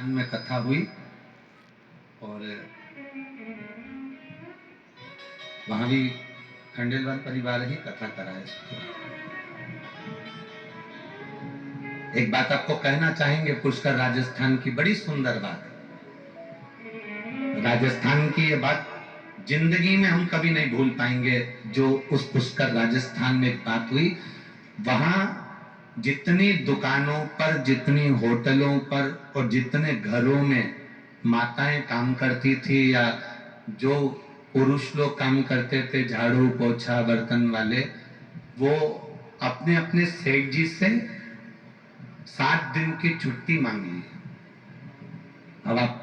राजस्थान में कथा हुई और वहां भी खंडेलवाल परिवार ही कथा कराए। एक बात आपको कहना चाहेंगे, पुष्कर राजस्थान की बड़ी सुंदर बात है। राजस्थान की ये बात जिंदगी में हम कभी नहीं भूल पाएंगे। जो उस पुष्कर राजस्थान में एक बात हुई, वहां जितनी दुकानों पर, जितनी होटलों पर और जितने घरों में माताएं काम करती थी या जो पुरुष लोग काम करते थे, झाड़ू पोछा बर्तन वाले, वो अपने अपने सेठ जी से 7 दिन की छुट्टी मांग ली। अब आप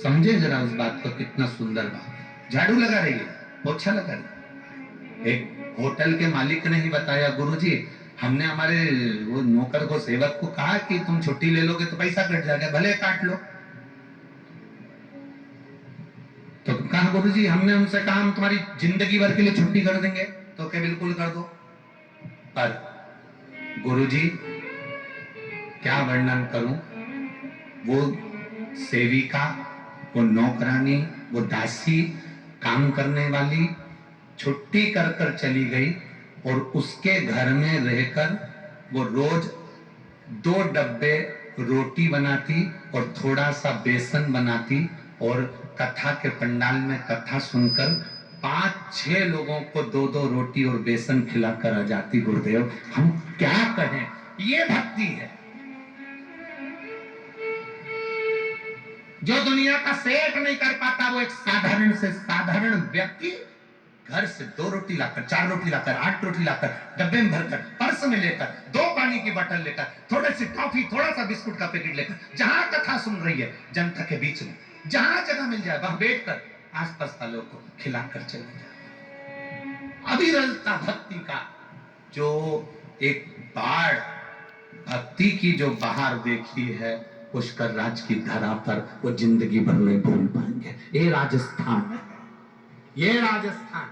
समझे जरा उस बात को, कितना सुंदर बात। झाड़ू लगा रही है, पोछा लगा रही है। एक होटल के मालिक ने ही बताया, गुरुजी हमने हमारे वो नौकर को, सेवक को कहा कि तुम छुट्टी ले लोगे तो पैसा कट जाएगा, भले काट लो। तो कहा गुरुजी हमने उनसे कहा हम तुम्हारी जिंदगी भर के लिए छुट्टी कर देंगे, तो क्या बिल्कुल कर दो। पर गुरुजी क्या वर्णन करूं, वो सेविका, वो नौकरानी, वो दासी, काम करने वाली छुट्टी कर कर चली गई और उसके घर में रहकर वो रोज 2 डब्बे रोटी बनाती और थोड़ा सा बेसन बनाती और कथा के पंडाल में कथा सुनकर 5-6 लोगों को 2-2 रोटी और बेसन खिलाकर आ जाती। गुरुदेव हम क्या कहें, ये भक्ति है। जो दुनिया का सेठ नहीं कर पाता, वो एक साधारण से साधारण व्यक्ति घर से 2 रोटी लाकर, 4 रोटी लाकर, 8 रोटी लाकर, डब्बे में भरकर, पर्स में लेकर, 2 पानी की बोतल लेकर, थोड़ी सी टॉफी, थोड़ा सा बिस्कुट का पैकेट लेकर, जहां कथा सुन रही है जनता के बीच में, जहां जगह मिल जाए वहां बैठकर आसपास वालों को खिलाकर चले जाए। अविरलता भक्ति का जो एक बाढ़, भक्ति की जो बहार देखी है पुष्कर राज की धरा पर, वो जिंदगी भर नहीं भूल पाएंगे। ये राजस्थान है, ये राजस्थान।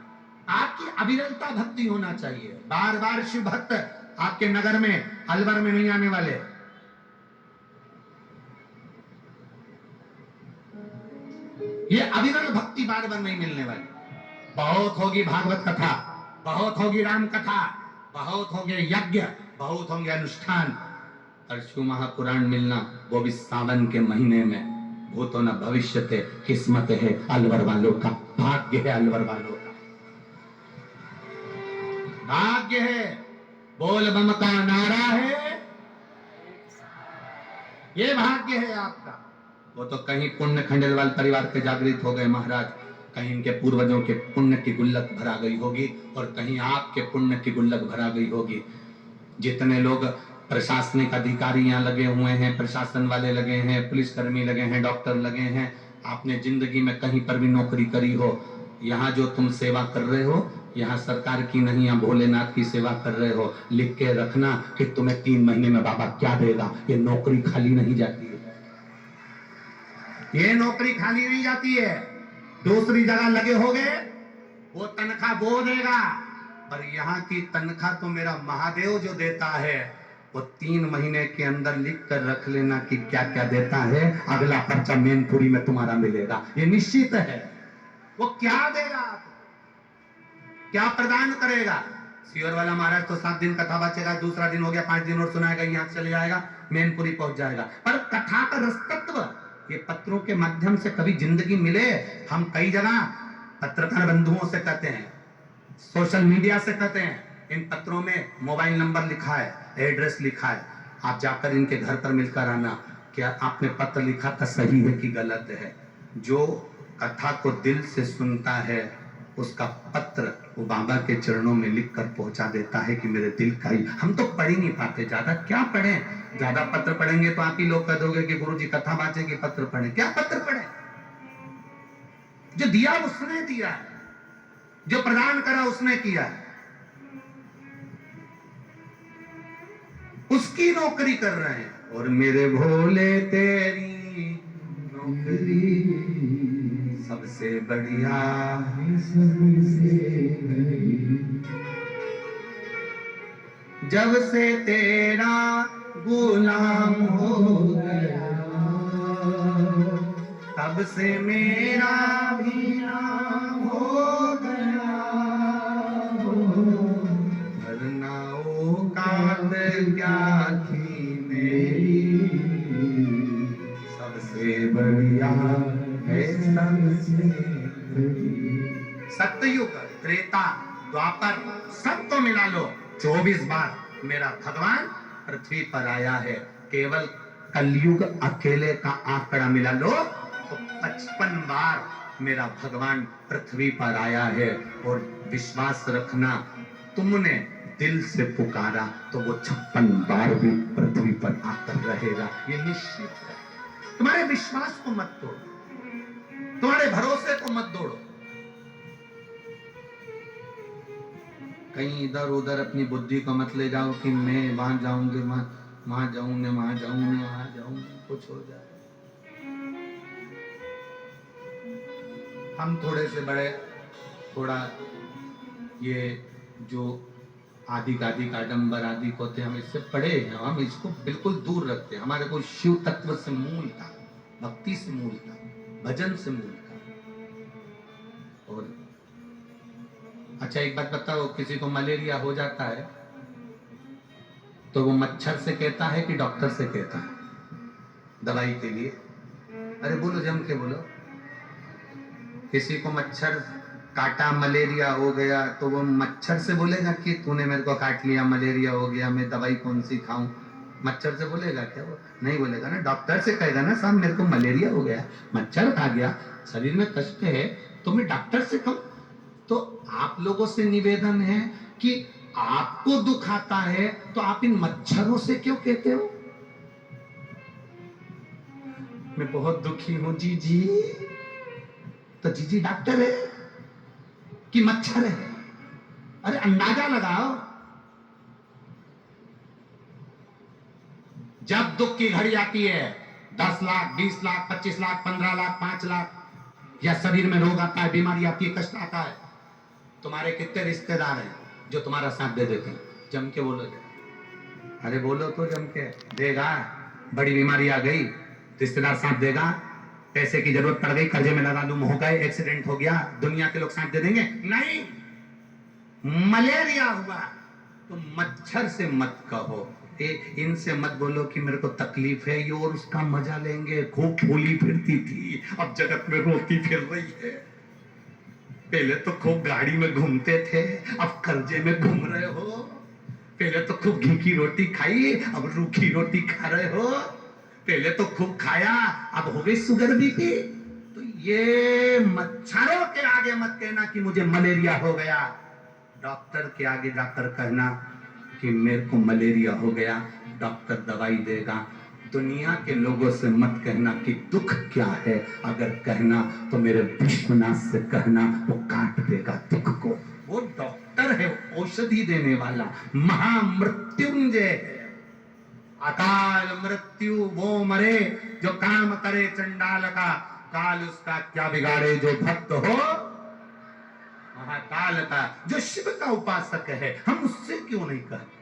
आपकी अविरलता भक्ति होना चाहिए। बार बार शिव भक्त आपके नगर में, अलवर में नहीं आने वाले। ये अविरल भक्ति बार बार नहीं मिलने वाली। बहुत होगी भागवत कथा, बहुत होगी राम कथा, बहुत होंगे यज्ञ, बहुत होंगे अनुष्ठान, और शिव महापुराण मिलना वो भी सावन के महीने में। भूतो न भविष्य थे, किस्मत है अलवर वालों का, भाग्य है अलवर वालों का, भाग्य है। बोल बम का नारा है, ये भाग्य है आपका। वो तो कहीं पुण्य खंडेलवाल परिवार के जागृत हो गए महाराज, कहीं इनके पूर्वजों के पुण्य की गुल्लक भरा गई होगी और कहीं आपके पुण्य की गुल्लक भरा गई होगी। जितने लोग प्रशासनिक अधिकारी यहाँ लगे हुए हैं, प्रशासन वाले लगे हैं, पुलिसकर्मी लगे हैं, डॉक्टर लगे हैं, आपने जिंदगी में कहीं पर भी नौकरी करी हो, यहाँ जो तुम सेवा कर रहे हो, यहाँ सरकार की नहीं, यहाँ भोलेनाथ की सेवा कर रहे हो, लिख के रखना कि तुम्हें 3 महीने में बाबा क्या देगा। ये नौकरी खाली नहीं जाती है, ये नौकरी खाली नहीं जाती है। दूसरी जगह लगे होगे वो तनख्वाह वो देगा, पर यहाँ की तनख्वाह तो मेरा महादेव जो देता है, वो 3 महीने के अंदर लिख कर रख लेना कि क्या क्या देता है। अगला पर्चा मैनपुरी में तुम्हारा मिलेगा, ये निश्चित है। वो क्या देगा, क्या प्रदान करेगा। सियोर वाला महाराज तो 7 दिन कथा बचेगा, दूसरा दिन हो गया, 5 दिन और सुनाएगा, यहाँ चले जाएगा, मैनपुरी पहुंच जाएगा। पर कथा का रसतत्व ये पत्रों के माध्यम से कभी जिंदगी मिले। हम कई जगह पत्रकार बंधुओं से कहते हैं, सोशल मीडिया से कहते हैं, इन पत्रों में मोबाइल नंबर लिखा है, एड्रेस लिखा है, आप जाकर इनके घर पर मिलकर आना, क्या आपने पत्र लिखा था सही है कि गलत है। जो कथा को दिल से सुनता है उसका पत्र वो बाबा के चरणों में लिख कर पहुंचा देता है कि मेरे दिल का ही। हम तो पढ़ ही नहीं पाते, ज्यादा क्या पढ़ें, ज्यादा पत्र पढ़ेंगे तो आप ही लोग कह दोगे कि गुरुजी कथा बांचेगी, पत्र पढ़े। क्या पत्र पढ़े, जो दिया उसने दिया है, जो प्रदान करा उसने किया है, उसकी नौकरी कर रहे हैं। और मेरे भोले तेरी नौकरी सबसे बढ़िया, जब से तेरा गुलाम हो गया अब से मेरा भी नाम हो गया, वरना औकात क्या थी मेरी, सबसे बढ़िया है सबसे बड़ी। सत्ययुग, त्रेता, द्वापर सबको मिला लो 24 बार मेरा भगवान पृथ्वी पर आया है। केवल कलयुग अकेले का आंकड़ा मिला लो तो 55 बार मेरा भगवान पृथ्वी पर आया है। और विश्वास रखना, तुमने दिल से पुकारा तो वो 56 बार भी पृथ्वी पर आकर रहेगा, ये निश्चित है। तुम्हारे विश्वास को मत तोड़ो, तुम्हारे भरोसे को मत तोड़ो। कहीं इधर उधर अपनी बुद्धि को मत ले जाओ कि मैं वहां जाऊंगी, वहां जाऊंगे, वहां जाऊंगे, वहां जाऊंगे, कुछ हो जाए। हम थोड़े से बड़े, थोड़ा ये जो आदि आडंबर आदि को थे, हम इससे पढ़े हैं, हम इसको बिल्कुल दूर रखते हैं। हमारे को शिव तत्व से मूल था, भक्ति से मूल था, भजन से मूल था। और अच्छा एक बात बताओ, किसी को मलेरिया हो जाता है तो वो मच्छर से कहता है कि डॉक्टर से कहता है दवाई के लिए? अरे बोलो, जम के बोलो। किसी को मच्छर काटा, मलेरिया हो गया, तो वो मच्छर से बोलेगा कि तूने मेरे को काट लिया, मलेरिया हो गया, मैं दवाई कौन सी खाऊं? मच्छर से बोलेगा क्या? वो नहीं बोलेगा ना। डॉक्टर से कहेगा ना, साहब मेरे को मलेरिया हो गया, मच्छर खा गया, शरीर में कष्ट है, तो मैं डॉक्टर से कहूं। तो आप लोगों से निवेदन है कि आपको दुख आता है तो आप इन मच्छरों से क्यों कहते हो? मैं बहुत दुखी हूं जीजी, तो जीजी डॉक्टर है कि मच्छर है? अरे अंदाजा लगाओ। जब दुख की घड़ी आती है, 10 लाख, 20 लाख, 25 लाख, 15 लाख, 5 लाख, या शरीर में रोग आता है, बीमारी आती है, कष्ट आता है, तुम्हारे कितने रिश्तेदार हैं जो तुम्हारा साथ दे देते हैं? जम के बोलो। अरे बोलो तो जम के। देगा? बड़ी बीमारी आ गई, रिश्तेदार साथ देगा? पैसे की जरूरत पड़ गई, कर्जे में लगा लूं, हो गए, एक्सीडेंट हो गया, दुनिया के लोग साथ दे देंगे? नहीं। मलेरिया हुआ तो मच्छर से मत कहो, इनसे मत बोलो कि मेरे को तकलीफ है, ये और उसका मजा लेंगे। खूब फूली फिरती थी, अब जगत में रोती फिर रही है। पहले तो खूब गाड़ी में घूमते थे, अब कर्जे में घूम रहे हो। पहले तो खूब घी की रोटी खाई, अब रूखी रोटी खा रहे हो। पहले तो खूब खाया, अब हो गई शुगर बीपी। तो ये मच्छरों के आगे मत कहना कि मुझे मलेरिया हो गया। डॉक्टर के आगे जाकर कहना कि मेरे को मलेरिया हो गया, डॉक्टर दवाई देगा। दुनिया के लोगों से मत कहना कि दुख क्या है, अगर कहना तो मेरे विश्वनाथ से कहना, वो काट देगा दुख को। वो डॉक्टर है, औषधि देने वाला, महामृत्युंजय। अकाल मृत्यु वो मरे जो काम करे चंडाल का, काल उसका क्या बिगाड़े जो भक्त हो महाकाल का। जो शिव का उपासक है, हम उससे क्यों नहीं कहते?